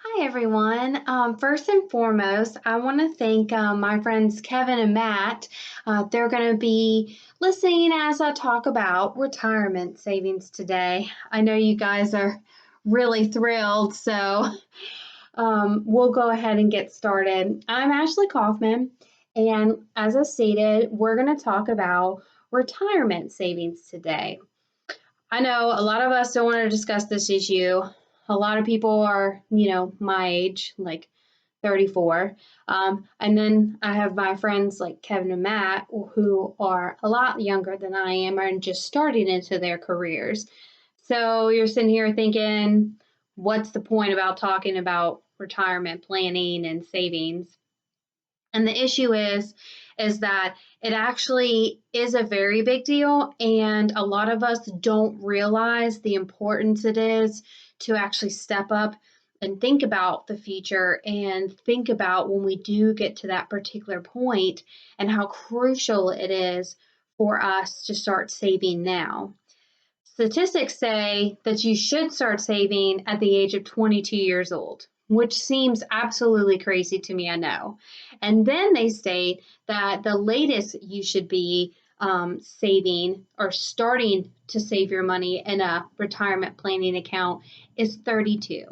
Hi, everyone. First and foremost, I want to thank my friends Kevin and Matt. They're going to be listening as I talk about retirement savings today. I know you guys are really thrilled, so we'll go ahead and get started. I'm Ashley Kaufman, and as I stated, we're going to talk about retirement savings today. I know a lot of us don't want to discuss this issue. A lot of people are, my age, like 34. And then I have my friends like Kevin and Matt, who are a lot younger than I am and just starting into their careers. So you're sitting here thinking, what's the point about talking about retirement planning and savings? And the issue is that it actually is a very big deal, and a lot of us don't realize the importance it is to actually step up and think about the future and think about when we do get to that particular point and how crucial it is for us to start saving now. Statistics say that you should start saving at the age of 22 years old, which seems absolutely crazy to me, I know. And then they state that the latest you should be saving or starting to save your money in a retirement planning account is 32.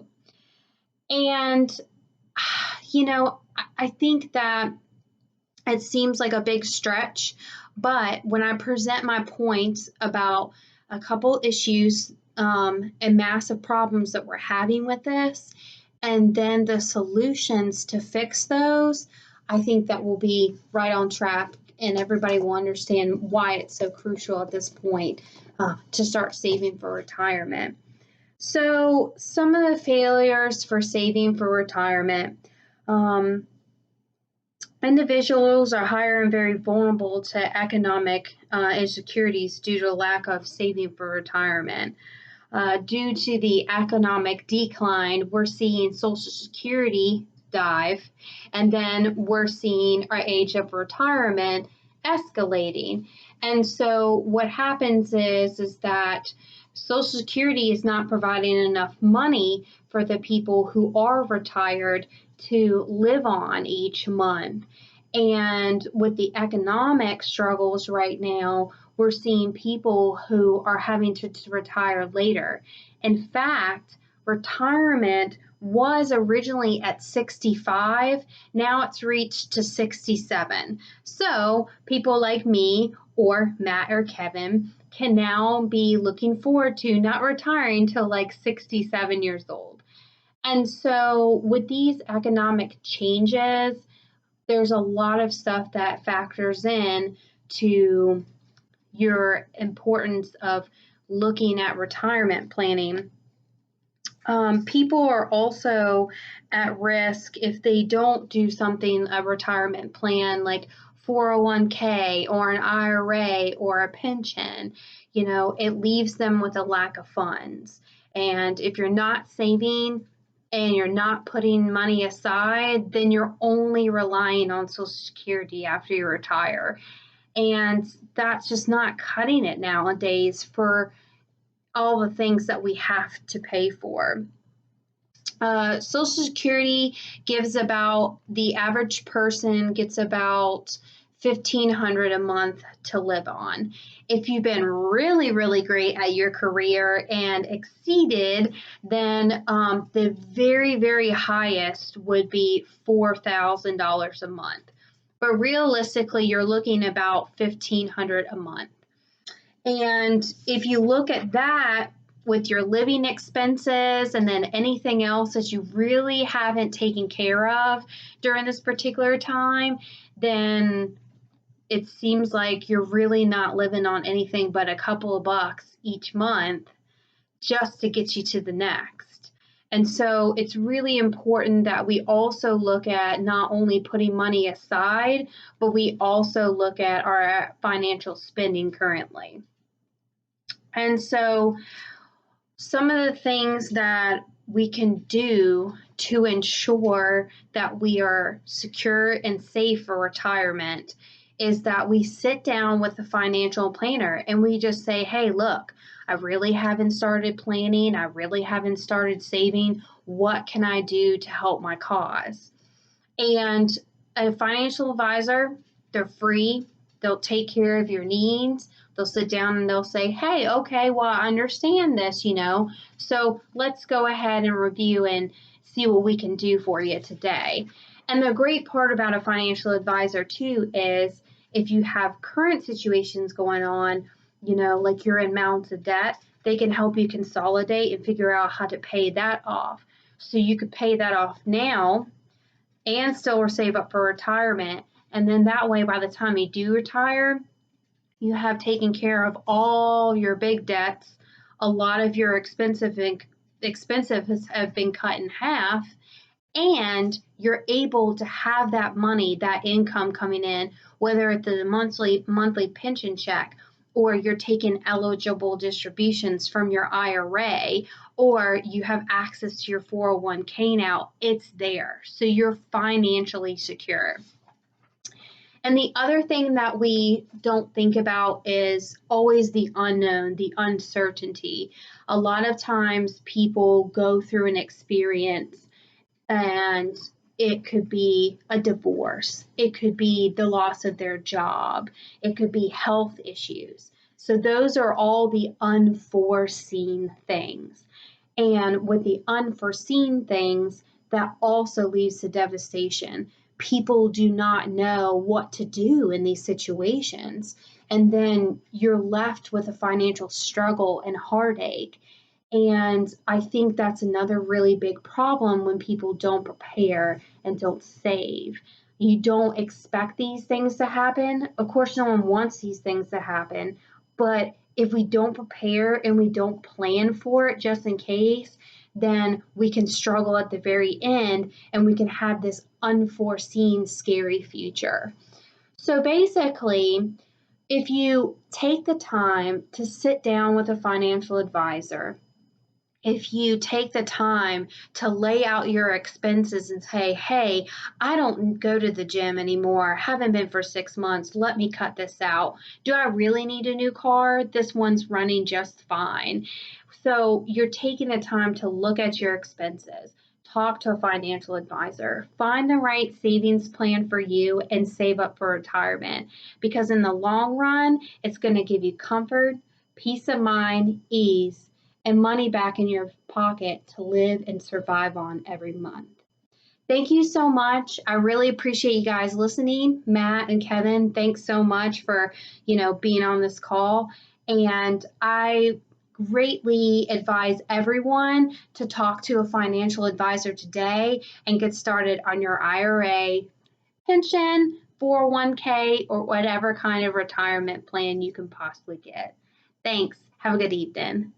And, I think that it seems like a big stretch, but when I present my points about a couple issues and massive problems that we're having with this, and then the solutions to fix those, I think that will be right on track and everybody will understand why it's so crucial at this point to start saving for retirement. So, some of the failures for saving for retirement. Individuals are higher and very vulnerable to economic insecurities due to lack of saving for retirement. Due to the economic decline, we're seeing Social Security dive, and then we're seeing our age of retirement escalating. And so what happens is that Social Security is not providing enough money for the people who are retired to live on each month. And with the economic struggles right now, we're seeing people who are having to retire later. In fact, retirement was originally at 65, now it's reached to 67. So people like me or Matt or Kevin can now be looking forward to not retiring till like 67 years old. And so with these economic changes, there's a lot of stuff that factors in to your importance of looking at retirement planning. People are also at risk if they don't do something, a retirement plan like 401k or an IRA or a pension. It leaves them with a lack of funds. And if you're not saving and you're not putting money aside, then you're only relying on Social Security after you retire. And that's just not cutting it nowadays for all the things that we have to pay for. Social Security gives about, the average person gets about $1,500 a month to live on. If you've been really, really great at your career and exceeded, then the very, very highest would be $4,000 a month. But realistically, you're looking about $1,500 a month. And if you look at that with your living expenses and then anything else that you really haven't taken care of during this particular time, then it seems like you're really not living on anything but a couple of bucks each month just to get you to the next. And so it's really important that we also look at not only putting money aside, but we also look at our financial spending currently. And so some of the things that we can do to ensure that we are secure and safe for retirement is that we sit down with a financial planner and we just say, hey, look, I really haven't started planning. I really haven't started saving. What can I do to help my cause? And a financial advisor, they're free. They'll take care of your needs. They'll sit down and they'll say, hey, okay, well, I understand this, so let's go ahead and review and see what we can do for you today. And the great part about a financial advisor, too, is if you have current situations going on, like you're in mountains of debt, they can help you consolidate and figure out how to pay that off. So you could pay that off now and still save up for retirement. And then that way, by the time you do retire, you have taken care of all your big debts. A lot of your expenses have been cut in half, and you're able to have that money, that income coming in, whether it's a monthly pension check, or you're taking eligible distributions from your IRA, or you have access to your 401k now. It's there, so you're financially secure. And the other thing that we don't think about is always the unknown, the uncertainty. A lot of times people go through an experience, and it could be a divorce, it could be the loss of their job, it could be health issues. So those are all the unforeseen things. And with the unforeseen things, that also leads to devastation. People do not know what to do in these situations. And then you're left with a financial struggle and heartache. And I think that's another really big problem when people don't prepare and don't save. You don't expect these things to happen. Of course, no one wants these things to happen. But if we don't prepare and we don't plan for it just in case, then we can struggle at the very end and we can have this unforeseen, scary future. So basically, if you take the time to sit down with a financial advisor, if you take the time to lay out your expenses and say, hey, I don't go to the gym anymore, haven't been for 6 months, let me cut this out. Do I really need a new car? This one's running just fine. So you're taking the time to look at your expenses. Talk to a financial advisor. Find the right savings plan for you and save up for retirement. Because in the long run, it's going to give you comfort, peace of mind, ease, and money back in your pocket to live and survive on every month. Thank you so much. I really appreciate you guys listening. Matt and Kevin, thanks so much for, being on this call. And I greatly advise everyone to talk to a financial advisor today and get started on your IRA, pension, 401k, or whatever kind of retirement plan you can possibly get. Thanks. Have a good evening.